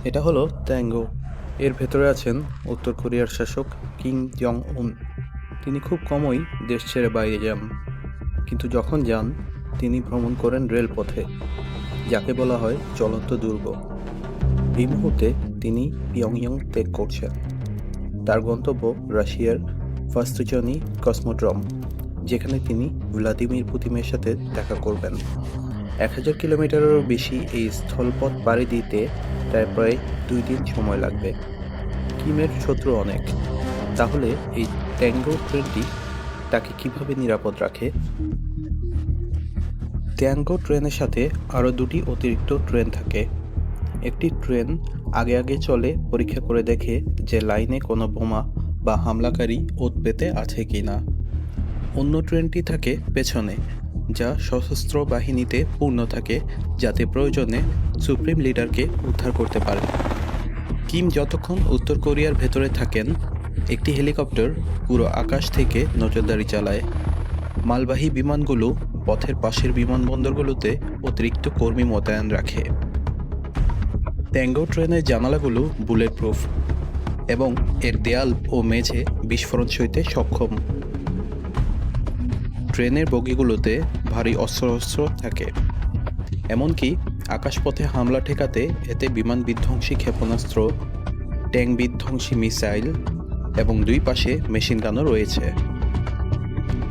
এটা হলো ট্যাঙ্গো। এর ভেতরে আছেন উত্তর কোরিয়ার শাসক কিম জং উন। তিনি খুব কমই দেশ ছেড়ে বাইরে যান, কিন্তু যখন যান তিনি ভ্রমণ করেন রেলপথে, যাকে বলা হয় চলন্ত দুর্গ। এই মুহূর্তে তিনি পিয়ংইয়ং ত্যাগ করছেন। তার গন্তব্য রাশিয়ার ভাস্তুজনি কসমোড্রোম, যেখানে তিনি ভ্লাদিমির পুতিনের সাথে দেখা করবেন। 1000 কিলোমিটারেরও বেশি এই স্থলপথ পাড়ি দিতে তার প্রায় 2 দিন সময় লাগবে। কিমের শত্রু অনেক, তাহলে এই ট্যাঙ্গো ট্রেনটি তাকে কিভাবে নিরাপদ রাখে? ট্যাঙ্গো ট্রেনের সাথে আরও 2টি অতিরিক্ত ট্রেন থাকে। একটি ট্রেন আগে আগে চলে পরীক্ষা করে দেখে যে লাইনে কোনো বোমা বা হামলাকারী ওত পেতে আছে কিনা। অন্য ট্রেনটি থাকে পেছনে, যা সশস্ত্র বাহিনীতে পূর্ণ থাকে, যাতে প্রয়োজনে সুপ্রিম লিডারকে উদ্ধার করতে পারে। কিম যতক্ষণ উত্তর কোরিয়ার ভেতরে থাকেন, একটি হেলিকপ্টার পুরো আকাশ থেকে নজরদারি চালায়। মালবাহী বিমানগুলো পথের পাশের বিমানবন্দরগুলোতে অতিরিক্ত কর্মী মোতায়েন রাখে। ট্যাঙ্গো ট্রেনের জানালাগুলো বুলেট প্রুফ এবং এর দেয়াল ও মেঝে বিস্ফোরণ সইতে সক্ষম। ট্রেনের বগিগুলোতে ভারী অস্ত্র থাকে, এমনকি আকাশপথে হামলা ঠেকাতে এতে বিমান বিধ্বংসী ক্ষেপণাস্ত্র, ট্যাঙ্ক বিধ্বংসী মিসাইল এবং 2 পাশে মেশিনগানও রয়েছে।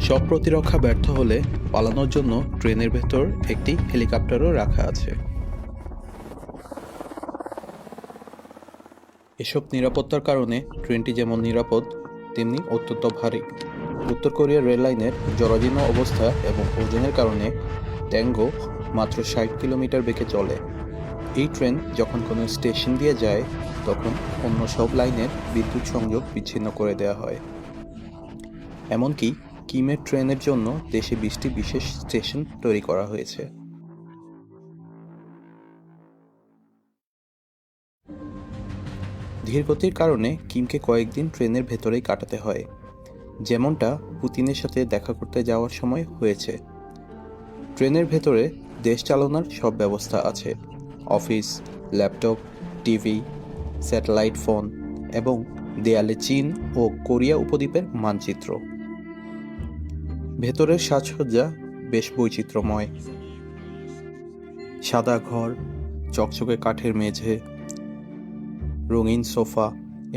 সব প্রতিরক্ষা ব্যর্থ হলে পালানোর জন্য ট্রেনের ভেতর একটি হেলিকপ্টারও রাখা আছে। এসব নিরাপত্তার কারণে ট্রেনটি যেমন নিরাপদ, তেমনি অত্যন্ত ভারী। উত্তর কোরিয়ার রেল লাইনের জরাজীর্ণ অবস্থা এবং ওজনের কারণে ট্যাঙ্গো মাত্র 60 কিলোমিটার বেগে চলে। এই ট্রেন যখন কোনো স্টেশন দিয়ে যায়, তখন অন্য সব লাইনের বিদ্যুৎ সংযোগ বিচ্ছিন্ন করে দেওয়া হয়। এমনকি কিমের ট্রেনের জন্য দেশে 20টি বিশেষ স্টেশন তৈরি করা হয়েছে। ধীরগতির কারণে কিমকে কয়েকদিন ট্রেনের ভেতরেই কাটাতে হয়, যেমনটা পুতিনের সাথে দেখা করতে যাওয়ার সময় হয়েছে। ট্রেনের ভেতরে দেশ চালানোর সব ব্যবস্থা আছে: office, laptop, TV, satellite phone এবং দেয়ালে চীন ও কোরিয়া উপদ্বীপের মানচিত্র। ভেতরের সাজসজ্জা বেশ বৈচিত্র্যময়। সাদা ঘর, চকচকে কাঠের মেঝে, রঙিন সোফা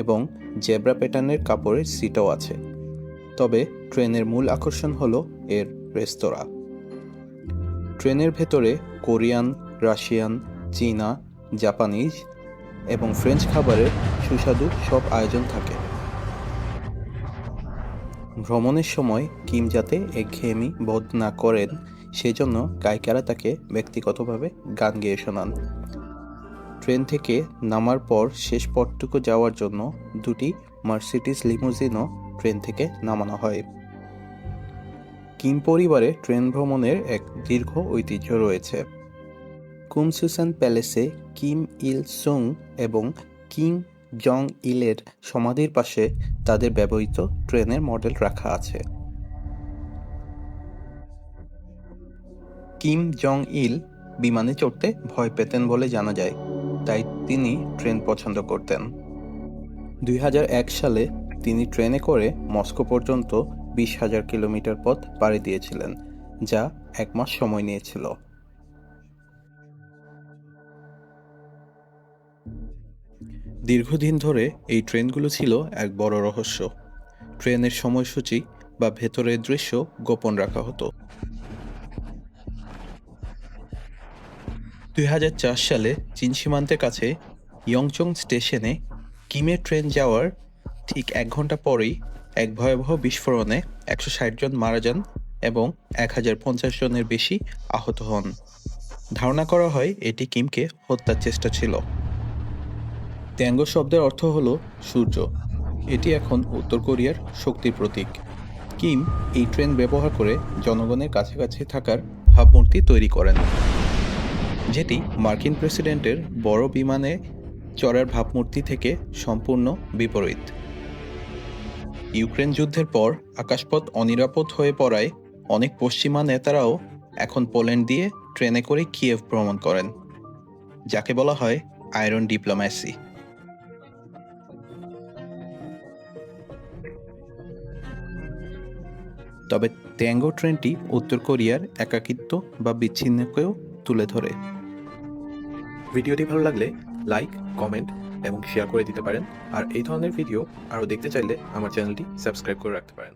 এবং জেব্রা প্যাটার্নের কাপড়ের সিটও আছে। তবে ট্রেনের মূল আকর্ষণ হলো এর রেস্তোরাঁ। ট্রেনের ভেতরে কোরিয়ান, রাশিয়ান, চীনা, জাপানিজ এবং ফ্রেঞ্চ খাবারের সুস্বাদু সব আয়োজন থাকে। ভ্রমণের সময় কিম যাতে একঘেয়েমি বোধ না করেন, সেজন্য গায়িকারা তাকে ব্যক্তিগতভাবে গান গেয়ে শোনান। ট্রেন থেকে নামার পর শেষ পথটুকু যাওয়ার জন্য 2টি মার্সিডিজ লিমুজিনও ট্রেন থেকে নামানো হয়। কিম পরিবারে ট্রেন ভ্রমণের এক দীর্ঘ ঐতিহ্য রয়েছে। কুমসুসান প্যালেসে কিম ইল সুং এবং কিম জং ইলের সমাধির পাশে তাদের ব্যবহৃত ট্রেনের মডেল রাখা আছে। কিম জং ইল বিমানে চড়তে ভয় পেতেন বলে জানা যায়, তাই তিনি ট্রেন পছন্দ করতেন। 2001 সালে তিনি ট্রেনে করে মস্কো পর্যন্ত 20,000 কিলোমিটার পথ পাড়ি দিয়েছিলেন, যা 1 মাস সময় নিয়েছিল। দীর্ঘদিন ধরে এই ট্রেনগুলো ছিল এক বড় রহস্য। ট্রেনের সময়সূচি বা ভেতরের দৃশ্য গোপন রাখা হতো। 2004 সালে চীন সীমান্তের কাছে ইয়ংচং স্টেশনে কিমের ট্রেন যাওয়ার ঠিক 1 ঘন্টা পরেই এক ভয়াবহ বিস্ফোরণে 160 জন মারা যান এবং 1050 জনের বেশি আহত হন। ধারণা করা হয় এটি কিমকে হত্যার চেষ্টা ছিল। ট্যাঙ্গো শব্দের অর্থ হলো সূর্য। এটি এখন উত্তর কোরিয়ার শক্তির প্রতীক। কিম এই ট্রেন ব্যবহার করে জনগণের কাছাকাছি থাকার ভাবমূর্তি তৈরি করেন, যেটি মার্কিন প্রেসিডেন্টের বড় বিমানে চড়ার ভাবমূর্তি থেকে সম্পূর্ণ বিপরীত। ইউক্রেন যুদ্ধের পর আকাশপথ অনিরাপদ হয়ে পড়ায় অনেক পশ্চিমা নেতারাও এখন পোল্যান্ড দিয়ে ট্রেনে করে কিয়েভ ভ্রমণ করেন, যাকে বলা হয় আয়রন ডিপ্লোম্যাসি। তবে ট্যাঙ্গো ট্রেনটি উত্তর কোরিয়ার একাকিত্ব বা বিচ্ছিন্নকেও তুলে ধরে। ভিডিওটি ভালো লাগলে লাইক, কমেন্ট এবং শেয়ার করে দিতে পারেন। আর এই ধরনের ভিডিও আরও দেখতে চাইলে আমার চ্যানেলটি সাবস্ক্রাইব করে রাখতে পারেন।